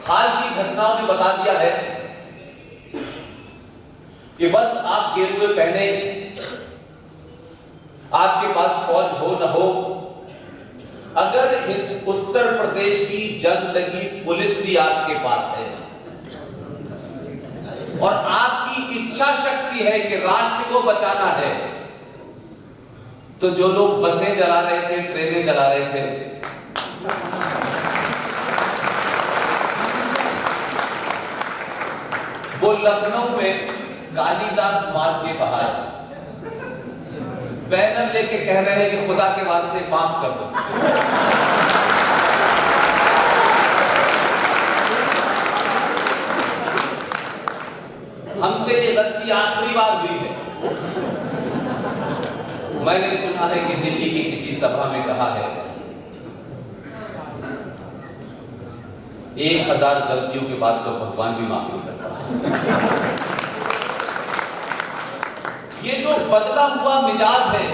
हाल की घटनाओं ने बता दिया है कि बस आप गेरुए पहने, आपके पास फौज हो न हो, अगर उत्तर प्रदेश की जंग लगी पुलिस भी आपके पास है और आपकी इच्छा शक्ति है कि राष्ट्र को बचाना है, तो जो लोग बसें चला रहे थे, ट्रेनें चला रहे थे, वो लखनऊ में कालिदास मार्ग के बाहर बैनर लेके कह रहे हैं कि खुदा के वास्ते माफ कर दो। हमसे ये गलती आखिरी बार हुई है। मैंने सुना है कि दिल्ली की किसी सभा में कहा है 1000 गलतियों के बाद तो भगवान भी माफ नहीं करता। ये जो बदला हुआ मिजाज है,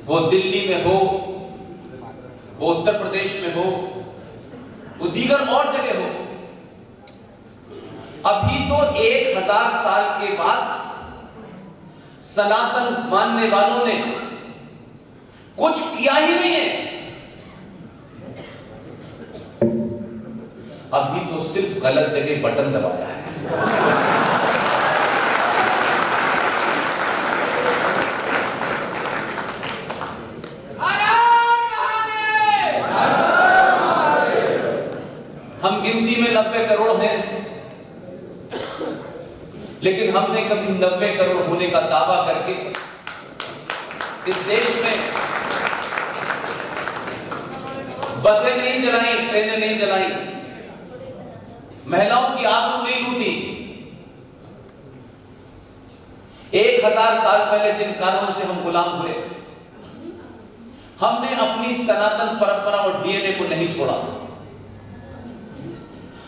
वो दिल्ली में हो, वो उत्तर प्रदेश में हो, वो दीगर और जगह हो, अभी तो 1000 साल के बाद सनातन मानने वालों ने कुछ किया ही नहीं है। अभी तो सिर्फ गलत जगह बटन दबाया है। हम गिनती में 90 करोड़ हैं, लेकिन हमने कभी 90 करोड़ होने का दावा करके इस देश में बसें नहीं चलाई, ट्रेनें नहीं चलाई, महिलाओं की आबरू नहीं लूटी। 1000 साल पहले जिन कारणों से हम गुलाम हुए, हमने अपनी सनातन परंपरा और डीएनए को नहीं छोड़ा।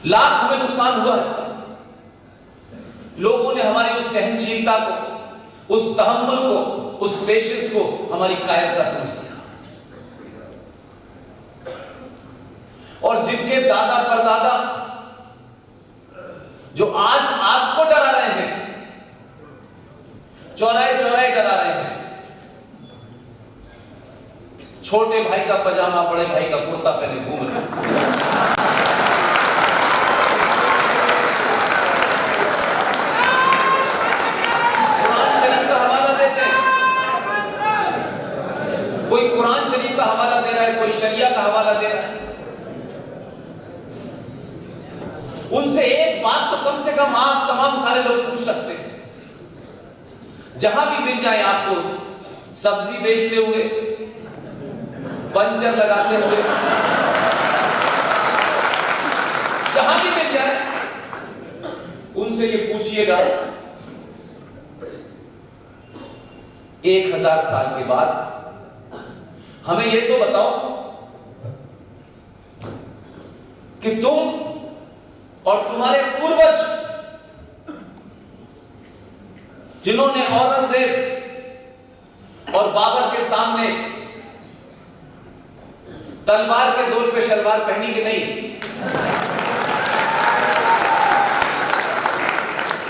लाख हमें नुकसान हुआ इसका। लोगों ने हमारी उस सहनशीलता को, उस तहम्मुल को, उस पेशेंस को हमारी कायरता समझ लिया। और जिनके दादा परदादा जो आज आपको डरा रहे हैं, चौराहे चौराहे डरा रहे हैं, छोटे भाई का पजामा बड़े भाई का कुर्ता पहने घूम रहे हैं। कोई कुरान शरीफ का हवाला दे रहा है, कोई शरिया का हवाला दे रहा है। उनसे एक बात तो कम से कम आप तमाम सारे लोग पूछ सकते हैं। जहां भी मिल जाए आपको, सब्जी बेचते हुए, पंचर लगाते हुए, जहां भी मिल जाए, उनसे ये पूछिएगा 1000 साल के बाद हमें ये तो बताओ कि तुम और तुम्हारे पूर्वज, जिन्होंने औरंगजेब और बाबर के सामने तलवार के जोर पे शलवार पहनी कि नहीं,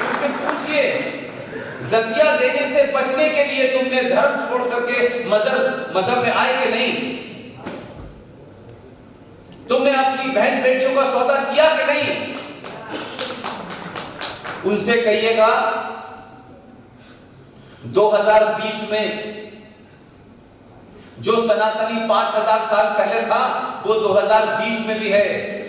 उससे पूछिए जजिया देने से बचने के लिए तुमने धर्म छोड़ करके मजहब में आए कि नहीं? तुमने अपनी बहन बेटियों का सौदा किया कि नहीं? उनसे कहिएगा 2020 में जो सनातनी 5000 साल पहले था, वो 2020 में भी है।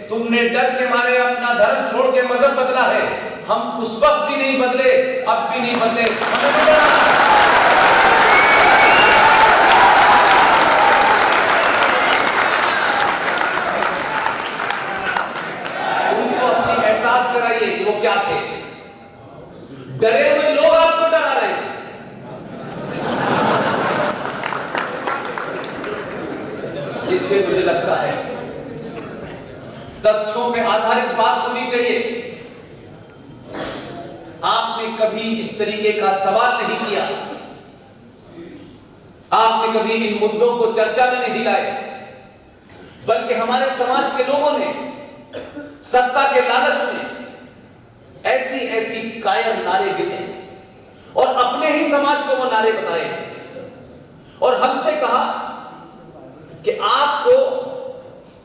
तुमने डर के मारे अपना धर्म छोड़ के मजहब बदला है। हम उस वक्त भी नहीं बदले, अब भी नहीं बदले। उनको अपनी एहसास कराइए कि वो क्या थे। डरे हुए लोग आपको डरा रहे थे। जिससे मुझे लगता है तथ्यों पे आधारित बात होनी चाहिए। आपने कभी इस तरीके का सवाल नहीं किया, आपने कभी इन मुद्दों को चर्चा में नहीं लाए। बल्कि हमारे समाज के लोगों ने सत्ता के लालच में ऐसी ऐसी कायर नारे गिने और अपने ही समाज को वो नारे बताए और हमसे कहा कि आपको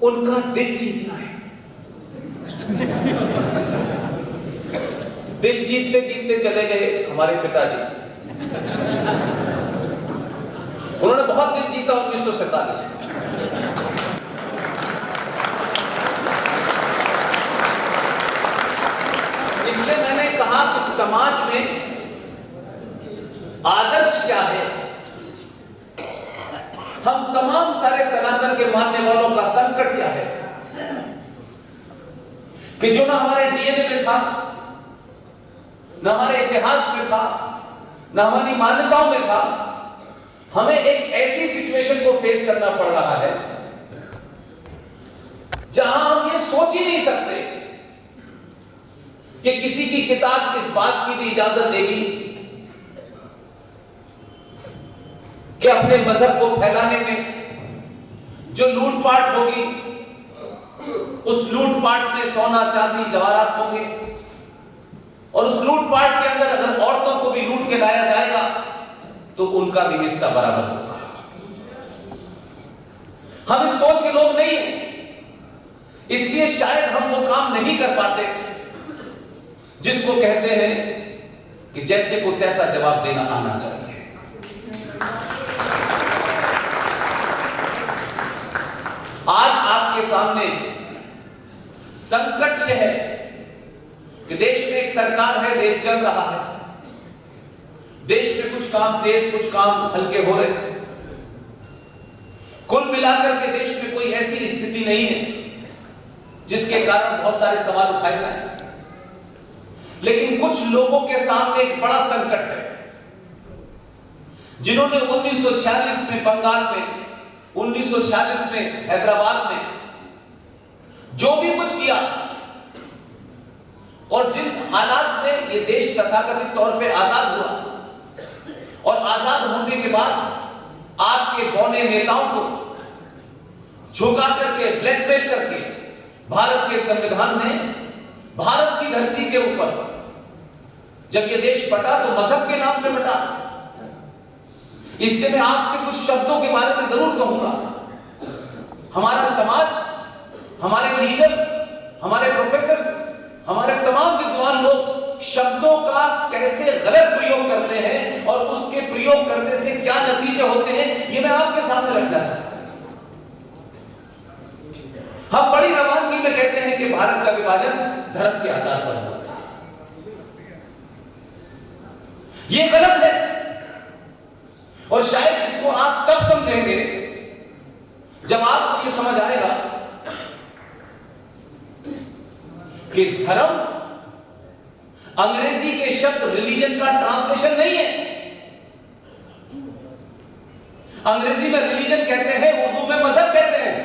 उनका दिल जीतना है। दिल जीतते जीतते चले गए हमारे पिताजी। उन्होंने बहुत दिल जीता 1947 में। इसलिए मैंने कहा कि समाज में आदर्श क्या है। हम तमाम सारे सनातन के मानने वालों का संकट क्या है कि जो ना हमारे डीएनए में था, ना हमारे इतिहास में था, ना हमारी मान्यताओं में था, हमें एक ऐसी सिचुएशन को फेस करना पड़ रहा है जहां हम ये सोच ही नहीं सकते कि किसी की किताब इस बात की भी इजाजत देगी कि अपने मजहब को फैलाने में जो लूटपाट होगी, उस लूटपाट में सोना चांदी जवाहरात होंगे और उस लूटपाट के अंदर अगर औरतों को भी लूट के लाया जाएगा तो उनका भी हिस्सा बराबर होगा। हम इस सोच के लोग नहीं हैं, इसलिए शायद हम वो काम नहीं कर पाते जिसको कहते हैं कि जैसे को तैसा जवाब देना आना चाहिए। आज आपके सामने संकट यह है कि देश में एक सरकार है, देश चल रहा है, देश में कुछ काम तेज कुछ काम हल्के हो रहे हैं। कुल मिलाकर के देश में कोई ऐसी स्थिति नहीं है जिसके कारण बहुत सारे सवाल उठाए जाए, लेकिन कुछ लोगों के सामने एक बड़ा संकट है जिन्होंने 1946 में बंगाल में, 1946 में हैदराबाद में जो भी कुछ किया और जिन हालात में ये देश तथाकथित तौर पे आजाद हुआ और आजाद होने के बाद आपके बौने नेताओं को झुका करके ब्लैकमेल करके भारत के संविधान ने भारत की धरती के ऊपर जब ये देश बटा तो मजहब के नाम पे बटा। इसलिए मैं आपसे कुछ शब्दों के बारे में जरूर कहूंगा। हमारा समाज, हमारे लीडर, हमारे प्रोफेसर, हमारे तमाम विद्वान लोग शब्दों का कैसे गलत प्रयोग करते हैं और उसके प्रयोग करने से क्या नतीजे होते हैं, ये मैं आपके सामने रखना चाहता हूं। हम बड़ी रवानगी में कहते हैं कि भारत का विभाजन धर्म के आधार पर हुआ था। यह गलत है और शायद इसको आप तब समझेंगे जब आपको यह समझ आएगा कि धर्म अंग्रेजी के शब्द रिलीजन का ट्रांसलेशन नहीं है। अंग्रेजी में रिलीजन कहते हैं, उर्दू में मजहब कहते हैं,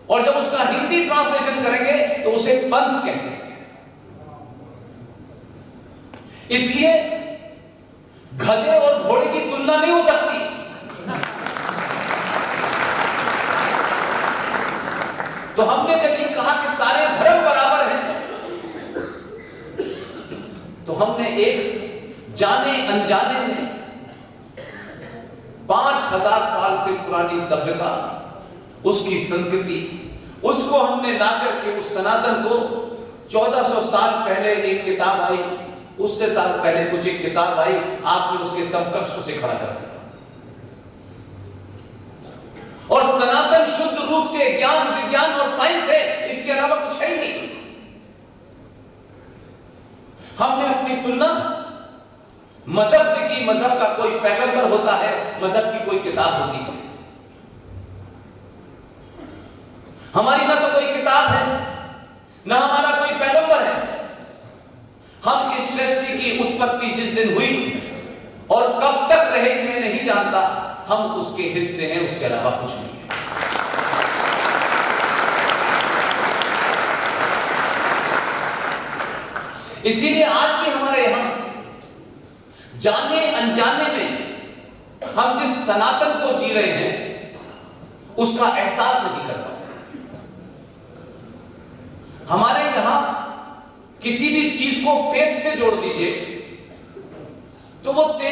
और जब उसका हिंदी ट्रांसलेशन करेंगे तो उसे पंथ कहते हैं। इसलिए गधे और घोड़े की तुलना नहीं हो सकती। तो हमने जब ये कहा कि सारे धर्म बराबर हैं, तो हमने एक जाने अनजाने में 5000 साल से पुरानी सभ्यता, उसकी संस्कृति, उसको हमने ला करके उस सनातन को 1400 साल पहले एक किताब आई, उससे साल पहले कुछ एक किताब आई, आपने उसके समकक्ष उसे खड़ा कर दिया। और सनातन शुद्ध रूप से ज्ञान, विज्ञान और साइंस है, इसके अलावा कुछ है ही नहीं। हमने अपनी तुलना मजहब से की। मजहब का कोई पैगंबर होता है, मजहब की कोई किताब होती है। हमारी ना तो कोई किताब है, ना हमारा कोई पैगंबर है। हम इस सृष्टि की उत्पत्ति जिस दिन हुई और कब तक रहेगी मैं नहीं जानता, हम उसके हिस्से हैं, उसके अलावा कुछ नहीं है। इसीलिए आज भी हमारे यहां जाने अनजाने में हम जिस सनातन को जी रहे हैं उसका एहसास नहीं कर पाते। हमारे यहां किसी भी चीज को फेथ से जोड़ दीजिए तो वो